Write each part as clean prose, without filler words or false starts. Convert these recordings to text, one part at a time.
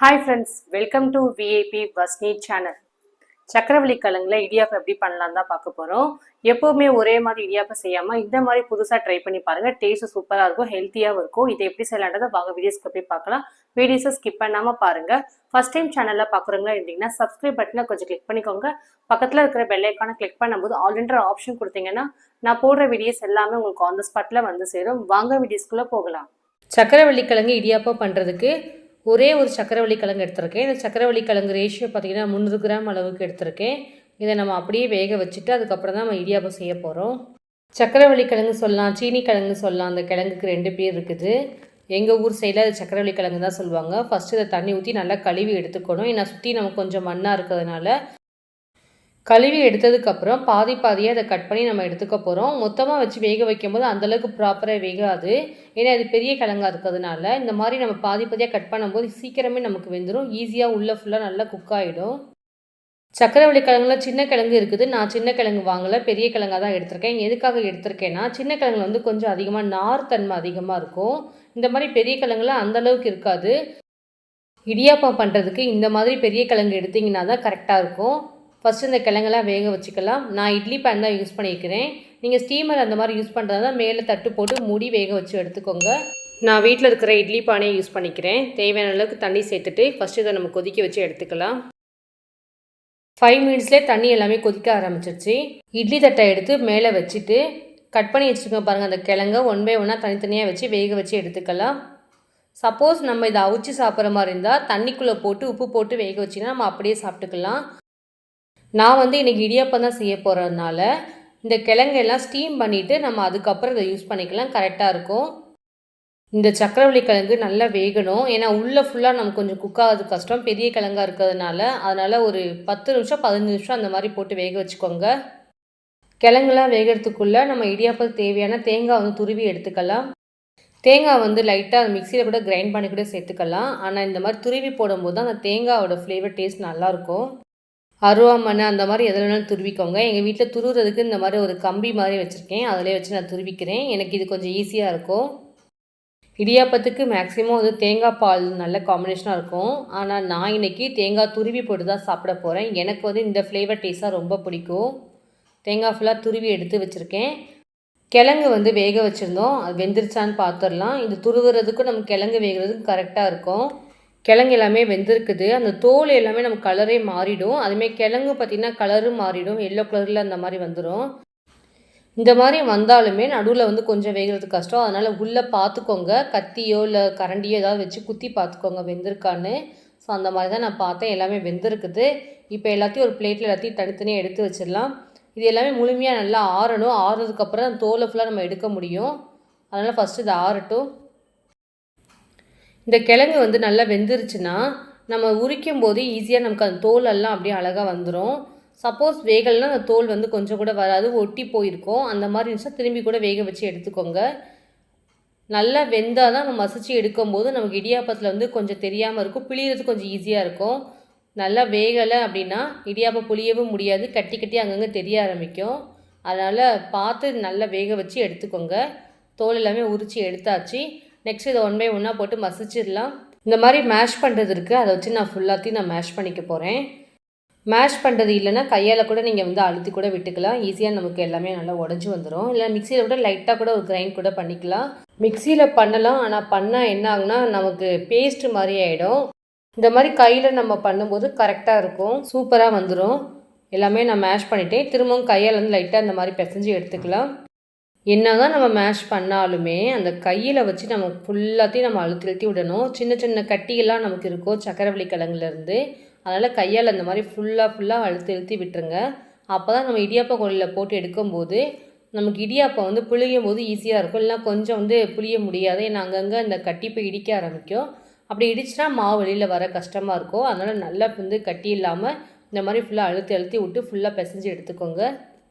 Hi friends, welcome to VIP வஸ்னி channel. சக்கரவள்ளி கிழங்குல இடியாப்பம் எப்படி பண்ணலாம் தான் பார்க்க போகிறோம். எப்போவுமே ஒரே மாதிரி இடியாப்பம் செய்யாமல் இந்த மாதிரி புதுசாக ட்ரை பண்ணி பாருங்கள். டேஸ்ட்டு சூப்பராக இருக்கும், ஹெல்த்தியாகவும் இருக்கும். இதை எப்படி செய்யலான்றதை வாங்க வீடியோஸ்க்கு போய் பார்க்கலாம். வீடியோஸை ஸ்கிப் பண்ணாமல் பாருங்கள். ஃபர்ஸ்ட் டைம் சேனலில் பார்க்குறவங்களா இருந்தீங்கன்னா சப்ஸ்கிரைப் பட்டனை கொஞ்சம் கிளிக் பண்ணிக்கோங்க. பக்கத்தில் இருக்கிற பெல் ஐக்கானை கிளிக் பண்ணும்போது ஆல்ரெடி ஆப்ஷன் கொடுத்தீங்கன்னா நான் போடுற வீடியோஸ் எல்லாமே உங்களுக்கு ஆன் த ஸ்பாட்டில் வந்து சேரும். வாங்க வீடியோஸ்குள்ளே போகலாம். சக்கரவள்ளி கிழங்கு இடியாப்பம் பண்ணுறதுக்கு ஒரே ஒரு சக்கரவள்ளி கிழங்கு எடுத்திருக்கேன். இந்த சக்கரவள்ளி கிழங்கு ரேஷியோ பார்த்திங்கன்னா 300 கிராம் அளவுக்கு எடுத்திருக்கேன். இதை நம்ம அப்படியே வேக வச்சுட்டு அதுக்கப்புறம் தான் நம்ம இடியாப்பம் செய்ய போகிறோம். சக்கரவள்ளி கிழங்கு சொல்லலாம், சீனி கிழங்கு சொல்லலாம். அந்த கிழங்குக்கு 2 பேர் இருக்குது. எங்கள் ஊர் சைடில் அது சக்கரவள்ளி கிழங்கு தான் சொல்லுவாங்க. ஃபஸ்ட்டு இதை தண்ணி ஊற்றி நல்லா கழுவி எடுத்துக்கணும். ஏன்னா சுற்றி நமக்கு கொஞ்சம் மண்ணாக இருக்கிறதுனால கழுவி எடுத்ததுக்கப்புறம் பாதி பாதியாக அதை கட் பண்ணி நம்ம எடுத்துக்க போகிறோம். மொத்தமாக வச்சு வேக வைக்கும்போது அந்தளவுக்கு ப்ராப்பராக வேகாது. ஏன்னா அது பெரிய கிழங்காக இருக்கிறதுனால இந்த மாதிரி நம்ம பாதி பாதியாக கட் பண்ணும்போது சீக்கிரமே நமக்கு வெந்துடும். ஈஸியாக உள்ளே ஃபுல்லாக நல்லா குக் ஆகிடும். சக்கரவள்ளி கிழங்குல சின்ன கிழங்கு இருக்குது. நான் சின்ன கிழங்கு வாங்கலை, பெரிய கிழங்காக தான் எடுத்திருக்கேன். எதுக்காக எடுத்திருக்கேன்னா சின்ன கிழங்குல வந்து கொஞ்சம் அதிகமாக நார் தன்மை அதிகமாக இருக்கும். இந்த மாதிரி பெரிய கிழங்குல அந்தளவுக்கு இருக்காது. இடியாப்பம் பண்ணுறதுக்கு இந்த மாதிரி பெரிய கிழங்கு எடுத்திங்கன்னா தான் கரெக்டாக இருக்கும். ஃபஸ்ட்டு இந்த கிழங்கெல்லாம் வேக வச்சுக்கலாம். நான் இட்லி பேன் தான் யூஸ் பண்ணியிருக்கிறேன். நீங்கள் ஸ்டீமர் அந்த மாதிரி யூஸ் பண்ணுறதா மேலே தட்டு போட்டு மூடி வேக வச்சு எடுத்துக்கோங்க. நான் வீட்டில் இருக்கிற இட்லி பானையை யூஸ் பண்ணிக்கிறேன். தேவையான அளவுக்கு தண்ணி சேர்த்துட்டு ஃபஸ்ட்டு இதை நம்ம கொதிக்க வச்சு எடுத்துக்கலாம். 5 மினிட்ஸ்லேயே தண்ணி எல்லாமே கொதிக்க ஆரம்பிச்சிருச்சு. இட்லி தட்டை எடுத்து மேலே வச்சுட்டு கட் பண்ணி வச்சுருக்கோங்க பாருங்கள். அந்த கிழங்க 1 பை 1 தனித்தனியாக வச்சு வேக வச்சு எடுத்துக்கலாம். சப்போஸ் நம்ம இதை அவிச்சு சாப்பிட்ற மாதிரி இருந்தால் தண்ணிக்குள்ளே போட்டு உப்பு போட்டு வேக வச்சிங்கன்னா நம்ம அப்படியே சாப்பிட்டுக்கலாம். நான் வந்து இன்றைக்கி இடியாப்பம் தான் செய்ய போகிறதுனால இந்த கிழங்கெல்லாம் ஸ்டீம் பண்ணிவிட்டு நம்ம அதுக்கப்புறம் இதை யூஸ் பண்ணிக்கலாம். கரெக்டாக இருக்கும். இந்த சக்கரவள்ளி கிழங்கு நல்லா வேகணும். ஏன்னா உள்ளே ஃபுல்லாக நமக்கு கொஞ்சம் குக் ஆகிறது கஷ்டம், பெரிய கிழங்காக இருக்கிறதுனால. அதனால் ஒரு 10 நிமிஷம் 15 நிமிஷம் அந்த மாதிரி போட்டு வேக வச்சுக்கோங்க. கிழங்குலாம் வேகிறதுக்குள்ளே நம்ம இடியாப்பம் தேவையான தேங்காய் வந்து துருவி எடுத்துக்கலாம். தேங்காய் வந்து லைட்டாக மிக்சியில் கூட கிரைண்ட் பண்ணி கூட சேர்த்துக்கலாம். ஆனால் இந்த மாதிரி துருவி போடும்போது தான் அந்த தேங்காயோட ஃப்ளேவர் டேஸ்ட் நல்லாயிருக்கும். அருவாமனை அந்த மாதிரி எதில் வேணாலும் துருவிக்கோங்க. எங்கள் வீட்டில் துருவுறதுக்கு இந்த மாதிரி ஒரு கம்பி மாதிரி வச்சுருக்கேன். அதிலே வச்சு நான் துருவிக்கிறேன். எனக்கு இது கொஞ்சம் ஈஸியாக இருக்கும். இடியாப்பத்துக்கு மேக்ஸிமம் வந்து தேங்காய் பால் நல்ல காம்பினேஷனாக இருக்கும். ஆனால் நான் இன்றைக்கி தேங்காய் துருவி போட்டு தான் சாப்பிட போகிறேன். எனக்கு வந்து இந்த ஃப்ளேவர் டேஸ்ட்டாக ரொம்ப பிடிக்கும். தேங்காய் ஃபுல்லாக துருவி எடுத்து வச்சுருக்கேன். கிழங்கு வந்து வேக வச்சுருந்தோம், அது வெந்துருச்சான்னு பார்த்துடலாம். இது துருவுறதுக்கும் நம்ம கிழங்கு வேகிறதுக்கும் கரெக்டாக இருக்கும். கிழங்கு எல்லாமே வெந்திருக்குது. அந்த தோல் எல்லாமே நம்ம கலரே மாறிடும். அதுமாரி கிழங்கு பார்த்திங்கன்னா கலரும் மாறிடும், எல்லோ கலரில் அந்த மாதிரி வந்துடும். இந்த மாதிரி வந்தாலுமே நடுவில் வந்து கொஞ்சம் வேகிறது கஷ்டம். அதனால் உள்ளே பார்த்துக்கோங்க, கத்தியோ இல்லை கரண்டியோ ஏதாவது வச்சு குத்தி பார்த்துக்கோங்க வெந்திருக்கான்னு. ஸோ அந்த மாதிரி தான் நான் பார்த்தேன், எல்லாமே வெந்திருக்குது. இப்போ எல்லாத்தையும் ஒரு பிளேட்டில் எல்லாத்தையும் தனித்தனியாக எடுத்து வச்சிடலாம். இது எல்லாமே முழுமையாக நல்லா ஆறணும். ஆறுறதுக்கப்புறம் அந்த தோலை ஃபுல்லாக நம்ம எடுக்க முடியும். அதனால் ஃபஸ்ட்டு இது ஆறட்டும். இந்த கிழங்கு வந்து நல்லா வெந்துருச்சுன்னா நம்ம உரிக்கும் போது ஈஸியாக நமக்கு அந்த தோலெல்லாம் அப்படியே அழகாக வந்துடும். சப்போஸ் வேகலைன்னா அந்த தோல் வந்து கொஞ்சம் கூட வராது, ஒட்டி போயிருக்கும். அந்த மாதிரி இருந்துச்சுன்னா திரும்பி கூட வேக வச்சு எடுத்துக்கோங்க. நல்லா வெந்தால் தான் நம்ம மசிச்சு எடுக்கும்போது நமக்கு இடியாப்பத்தில் வந்து கொஞ்சம் தெரியாமல் இருக்கும், பிழியறது கொஞ்சம் ஈஸியாக இருக்கும். நல்லா வேகலை அப்படின்னா இடியாப்பம் புளியவும் முடியாது, கட்டி கட்டி அங்கங்கே தெரிய ஆரம்பிக்கும். அதனால் பார்த்து நல்லா வேக வச்சு எடுத்துக்கோங்க. தோல் எல்லாமே உரித்து எடுத்தாச்சு. நெக்ஸ்ட் இதை 1 பை 1 போட்டு மசிச்சிடலாம். இந்த மாதிரி மேஷ் பண்ணுறது இருக்குது, அதை வச்சு நான் ஃபுல்லாத்தையும் நான் மேஷ் பண்ணிக்க போகிறேன். மேஷ் பண்ணுறது இல்லைன்னா கையால் கூட நீங்கள் வந்து அழுத்தி கூட விட்டுக்கலாம். ஈஸியாக நமக்கு எல்லாமே நல்லா உடஞ்சி வந்துடும். இல்லை மிக்சியில் கூட லைட்டாக கூட ஒரு கிரைண்ட் கூட பண்ணிக்கலாம். மிக்சியில் பண்ணலாம், ஆனால் பண்ணால் என்ன ஆகுனா நமக்கு பேஸ்ட் மாதிரி ஆகிடும். இந்த மாதிரி கையில் நம்ம பண்ணும்போது கரெக்டாக இருக்கும், சூப்பராக வந்துடும். எல்லாமே நான் மேஷ் பண்ணிவிட்டேன். திரும்பவும் கையால் வந்து லைட்டாக இந்த மாதிரி பிசைஞ்சு எடுத்துக்கலாம். என்ன தான் நம்ம மேஷ் பண்ணாலுமே அந்த கையில் வச்சு நம்ம ஃபுல்லாத்தையும் நம்ம அழுத்தி விடணும். சின்ன சின்ன கட்டியெல்லாம் நமக்கு இருக்கும் சக்கரவள்ளி கிழங்குலேருந்து. அதனால் கையால் அந்த மாதிரி ஃபுல்லாக அழுத்தி விட்டுருங்க. அப்போ தான் நம்ம இடியாப்பம் குழலில் போட்டு எடுக்கும்போது நமக்கு இடியாப்பம் வந்து புளியும் போது ஈஸியாக இருக்கும். இல்லைனா கொஞ்சம் வந்து புளிய முடியாது, ஏன்னா அங்கங்கே இந்த கட்டி போய் இடிக்க ஆரம்பிக்கும். அப்படி இடிச்சுனா மாவு வெளியில் வர கஷ்டமாக இருக்கும். அதனால் நல்லா வந்து கட்டி இல்லாமல் இந்த மாதிரி ஃபுல்லாக அழுத்தி விட்டு ஃபுல்லாக பிசைஞ்சு எடுத்துக்கோங்க.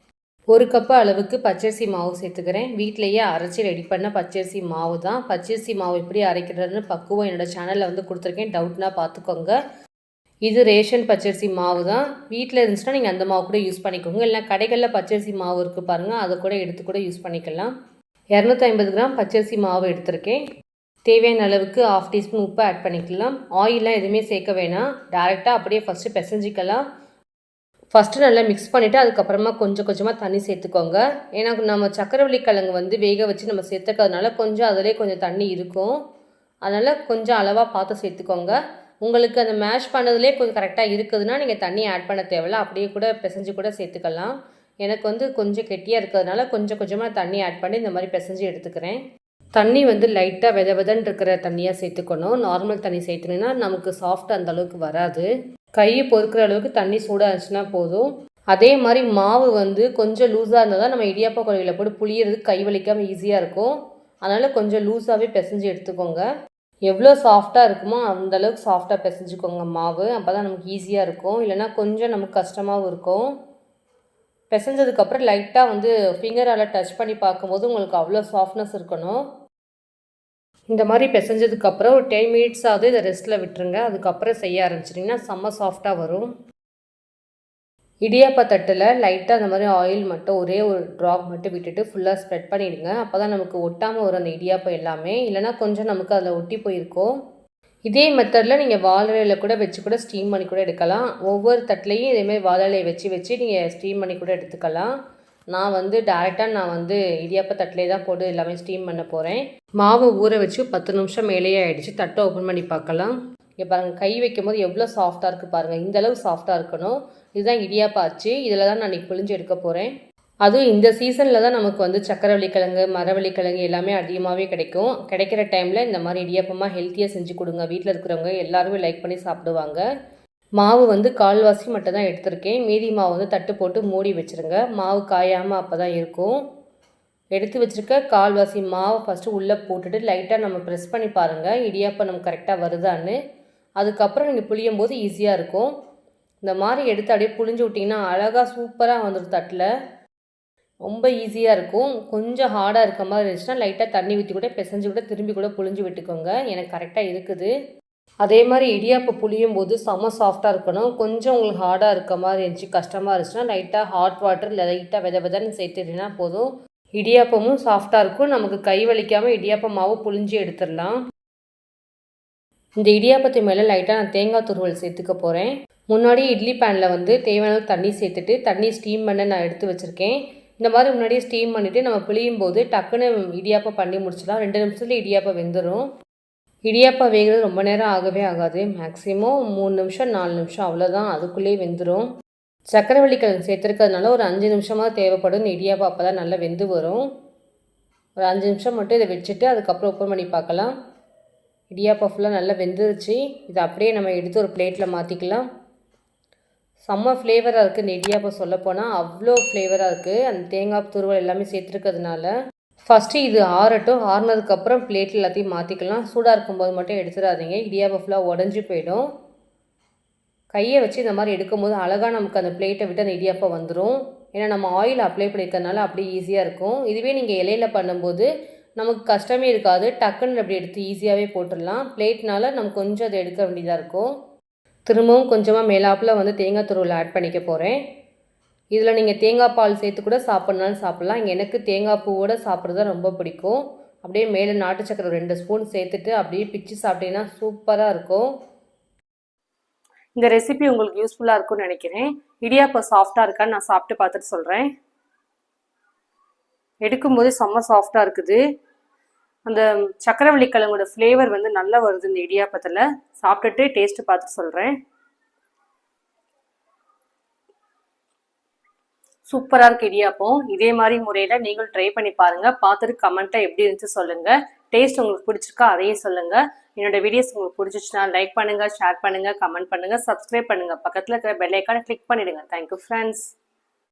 1 கப்பு அளவுக்கு பச்சரிசி மாவு சேர்த்துக்கிறேன். வீட்டிலையே அரைச்சி ரெடி பண்ண பச்சரிசி மாவு தான். பச்சரிசி மாவு எப்படி அரைக்கிறதுன்னு பக்குவம் என்னோடய சேனலில் வந்து கொடுத்துருக்கேன், டவுட்னா பார்த்துக்கோங்க. இது ரேஷன் பச்சரிசி மாவு தான். வீட்டில் இருந்துச்சுன்னா நீங்கள் அந்த மாவு கூட யூஸ் பண்ணிக்கோங்க. இல்லைனா கடைகளில் பச்சரிசி மாவு இருக்குது பாருங்கள், அதை கூட எடுத்து கூட யூஸ் பண்ணிக்கலாம். 250 கிராம் பச்சரிசி மாவு எடுத்திருக்கேன். தேவையான அளவுக்கு 1/2 டீஸ்பூன் உப்பு ஆட் பண்ணிக்கலாம். ஆயிலெலாம் எதுவுமே சேர்க்க வேணாம். டேரெக்டாக அப்படியே ஃபஸ்ட்டு பிசைஞ்சிக்கலாம். ஃபஸ்ட்டு நல்லா மிக்ஸ் பண்ணிவிட்டு அதுக்கப்புறமா கொஞ்சம் கொஞ்சமாக தண்ணி சேர்த்துக்கோங்க. ஏன்னா நம்ம சக்கரவள்ளி கிழங்கு வந்து வேக வச்சு நம்ம சேர்த்துக்கிறதுனால கொஞ்சம் அதிலே கொஞ்சம் தண்ணி இருக்கும். அதனால் கொஞ்சம் அளவாக பார்த்து சேர்த்துக்கோங்க. உங்களுக்கு அந்த மேஷ் பண்ணதுலேயே கொஞ்சம் கரெக்டாக இருக்குதுன்னா நீங்கள் தண்ணி ஆட் பண்ண தேவையில்ல. அப்படியே கூட பிசைஞ்சு கூட சேர்த்துக்கலாம். எனக்கு வந்து கொஞ்சம் கெட்டியாக இருக்கிறதுனால கொஞ்சம் கொஞ்சமாக தண்ணி ஆட் பண்ணி இந்த மாதிரி பிசைஞ்சு எடுத்துக்கிறேன். தண்ணி வந்து லைட்டாக வெதன்னு இருக்கிற தண்ணியாக சேர்த்துக்கணும். நார்மல் தண்ணி சேர்த்துனீங்கன்னா நமக்கு சாஃப்ட் அந்த அளவுக்கு வராது. கையை பொறுக்கிற அளவுக்கு தண்ணி சூடாக இருந்துச்சுன்னா போதும். அதே மாதிரி மாவு வந்து கொஞ்சம் லூஸாக இருந்தால் தான் நம்ம இடியாப்ப குழவியில் போட்டு புளியறதுக்கு கை வலிக்காமல் ஈஸியாக இருக்கும். அதனால் கொஞ்சம் லூஸாகவே பிசைஞ்சு எடுத்துக்கோங்க. எவ்வளோ சாஃப்டாக இருக்குமோ அந்தளவுக்கு சாஃப்டாக பிசைஞ்சுக்கோங்க மாவு. அப்போ தான் நமக்கு ஈஸியாக இருக்கும். இல்லைனா கொஞ்சம் நமக்கு கஷ்டமாகவும் இருக்கும். பிசைஞ்சதுக்கப்புறம் லைட்டாக வந்து ஃபிங்கரால் டச் பண்ணி பார்க்கும்போது உங்களுக்கு அவ்வளோ சாஃப்ட்னஸ் இருக்கணும். இந்த மாதிரி பிசைஞ்சதுக்கப்புறம் ஒரு 10 மினிட்ஸாவது இதை ரெஸ்ட்டில் விட்டுருங்க. அதுக்கப்புறம் செய்ய ஆரம்பிச்சிட்டிங்கன்னா செம்ம சாஃப்டாக வரும். இடியாப்ப தட்டில் லைட்டாக அந்த மாதிரி ஆயில் மட்டும் ஒரே ஒரு ட்ராப் மட்டும் விட்டுட்டு ஃபுல்லாக ஸ்ப்ரெட் பண்ணிவிடுங்க. அப்போ தான் நமக்கு ஒட்டாமல் வரும் அந்த இடியாப்பம் எல்லாமே. இல்லைனா கொஞ்சம் நமக்கு அதில் ஒட்டி போயிருக்கும். இதே மெத்தடில் நீங்கள் வாழை கூட வச்சு கூட ஸ்டீம் பண்ணி கூட எடுக்கலாம். ஒவ்வொரு தட்டிலையும் இதேமாதிரி வாழை வச்சு நீங்கள் ஸ்டீம் பண்ணி கூட எடுத்துக்கலாம். நான் வந்து டேரெக்டாக இடியாப்ப தட்டிலே தான் போட்டு எல்லாமே ஸ்டீம் பண்ண போகிறேன். மாவு ஊற வச்சு 10 நிமிஷம் மேலேயே ஆகிடுச்சு. தட்டை ஓப்பன் பண்ணி பார்க்கலாம். இங்கே பாருங்கள், கை வைக்கும் போது எவ்வளோ சாஃப்டாக இருக்குது பாருங்கள். இந்தளவு சாஃப்டாக இருக்கணும். இதுதான் இடியாப்பம் ஆச்சு. இதில் தான் நான் இன்றைக்கி புழிஞ்சு எடுக்க போகிறேன். அதுவும் இந்த சீசனில் தான் நமக்கு வந்து சக்கரவள்ளி கிழங்கு, மரவள்ளி கிழங்கு எல்லாமே அதிகமாகவே கிடைக்கும். கிடைக்கிற டைமில் இந்த மாதிரி இடியாப்பமாக ஹெல்த்தியாக செஞ்சு கொடுங்க. வீட்டில் இருக்கிறவங்க எல்லாருமே லைக் பண்ணி சாப்பிடுவாங்க. மாவு வந்து கால்வாசி மட்டும் தான் எடுத்திருக்கேன். மீதி மாவு வந்து தட்டு போட்டு மூடி வச்சுருங்க. மாவு காயாமல் அப்போ தான் இருக்கும். எடுத்து வச்சுருக்க கால்வாசி மாவை ஃபஸ்ட்டு உள்ளே போட்டுட்டு லைட்டாக நம்ம ப்ரெஸ் பண்ணி பாருங்கள் இடியாப்பம் நம்ம கரெக்டாக வருதான்னு. அதுக்கப்புறம் நீங்கள் புளியும் போது ஈஸியாக இருக்கும். இந்த மாதிரி எடுத்து அப்படியே புளிஞ்சு விட்டிங்கன்னா அழகாக சூப்பராக வந்துடும் தட்டில். ரொம்ப ஈஸியாக இருக்கும். கொஞ்சம் ஹார்டாக இருக்க மாதிரி இருந்துச்சுன்னா லைட்டாக தண்ணி ஊற்றி கூட பிசைஞ்சு கூட திரும்பி கூட புளிஞ்சு விட்டுக்கோங்க. எனக்கு கரெக்டாக இருக்குது. அதே மாதிரி இடியாப்பம் புளியும் போது செம்ம சாஃப்டாக இருக்கணும். கொஞ்சம் உங்களுக்கு ஹார்டாக இருக்க மாதிரி இருந்துச்சு, கஷ்டமாக இருந்துச்சுன்னா லைட்டாக ஹாட் வாட்டர் லைட்டாக வெதன்னு சேர்த்துட்டிங்கன்னா போதும். இடியாப்பமும் சாஃப்டாக இருக்கும். நமக்கு கை வலிக்காமல் இடியாப்ப மாவு புளிஞ்சு எடுத்துடலாம். இந்த இடியாப்பத்து மேலே லைட்டாக நான் தேங்காய் துருவல் சேர்த்துக்க போகிறேன். முன்னாடி இட்லி பேனில் வந்து தேவையான தண்ணி சேர்த்துட்டு தண்ணி ஸ்டீம் பண்ண நான் எடுத்து வச்சுருக்கேன். இந்த மாதிரி முன்னாடியே ஸ்டீம் பண்ணிவிட்டு நம்ம புளியும் போது டக்குன்னு இடியாப்பம் பண்ணி முடிச்சிடலாம். 2 நிமிஷத்துல இடியாப்பம் வெந்துடும். இடியாப்பம் வேகிறது ரொம்ப நேரம் ஆகவே ஆகாது. மேக்ஸிமம் 3 நிமிஷம் 4 நிமிஷம் அவ்வளோதான், அதுக்குள்ளேயே வெந்துடும். சக்கரவள்ளி கிழங்கு சேர்த்துருக்கிறதுனால ஒரு 5 நிமிஷமாக தேவைப்படும். இந்த இடியாப்பம் அப்போ தான் நல்லா வெந்து வரும். ஒரு 5 நிமிஷம் மட்டும் இதை வச்சுட்டு அதுக்கப்புறம் ஓப்பன் பண்ணி பார்க்கலாம். இடியாப்பம் ஃபுல்லாக நல்லா வெந்துருச்சு. இதை அப்படியே நம்ம எடுத்து ஒரு பிளேட்டில் மாற்றிக்கலாம். செம்ம ஃப்ளேவராக இருக்குது இந்த இடியாப்பம். சொல்லப்போனால் அவ்வளோ ஃப்ளேவராக இருக்குது அந்த தேங்காய் துருவல் எல்லாமே சேர்த்துருக்கிறதுனால. ஃபஸ்ட்டு இது ஆறட்டும். ஆறுனதுக்கப்புறம் பிளேட்டில் எல்லாத்தையும் மாற்றிக்கலாம். சூடாக இருக்கும்போது மட்டும் எடுத்துடாதீங்க, இடியாப்பம் ஃபுல்லாக உடஞ்சி போயிடும். கையை வச்சு இந்த மாதிரி எடுக்கும்போது அழகாக நமக்கு அந்த பிளேட்டை விட்டு அந்த இடியாப்பம் வந்துடும். ஏன்னா நம்ம ஆயில் அப்ளை பண்ணிக்கிறதுனால அப்படியே ஈஸியாக இருக்கும். இதுவே நீங்கள் இலையில பண்ணும்போது நமக்கு கஷ்டமே இருக்காது. டக்குன்னு அப்படி எடுத்து ஈஸியாகவே போட்டுடலாம். பிளேட்னால நம்ம கொஞ்சம் அதை எடுக்க வேண்டியதாக இருக்கும். திரும்பவும் கொஞ்சமாக மேலாப்பில் வந்து தேங்காய் துருவல் ஆட் பண்ணிக்க போகிறேன். இதில் நீங்கள் தேங்காய் பால் சேர்த்து கூட சாப்பிட்னாலும் சாப்பிட்லாம். எனக்கு தேங்காய் பூவோடு சாப்பிட்றது தான் ரொம்ப பிடிக்கும். அப்படியே மேலே நாட்டு சக்கரை 2 ஸ்பூன் சேர்த்துட்டு அப்படியே பிச்சு சாப்பிட்டீங்கன்னா சூப்பராக இருக்கும். இந்த ரெசிபி உங்களுக்கு யூஸ்ஃபுல்லாக இருக்கும்னு நினைக்கிறேன். இடியாப்பம் சாஃப்டாக இருக்கான்னு நான் சாப்பிட்டு பார்த்துட்டு சொல்கிறேன். எடுக்கும்போது செம்ம சாஃப்டாக இருக்குது. அந்த சக்கரவள்ளி கிழங்கோட ஃப்ளேவர் வந்து நல்லா வருது இந்த இடியாப்பத்தில். சாப்பிட்டுட்டு டேஸ்ட்டு பார்த்துட்டு சொல்கிறேன். சூப்பராக இருக்குது இடியாப்பம். இதே மாதிரி முறையில் நீங்களும் ட்ரை பண்ணி பாருங்கள். பார்த்துட்டு கமெண்ட்டாக எப்படி இருந்துச்சு சொல்லுங்கள். டேஸ்ட் உங்களுக்கு பிடிச்சிருக்கா அதையும் சொல்லுங்கள். என்னோட வீடியோஸ் உங்களுக்கு பிடிச்சிச்சுன்னா லைக் பண்ணுங்கள், ஷேர் பண்ணுங்கள், கமெண்ட் பண்ணுங்கள், சப்ஸ்கிரைப் பண்ணுங்கள். பக்கத்தில் இருக்கிற பெல் ஐக்கானை கிளிக் பண்ணிவிடுங்க. Thank you friends.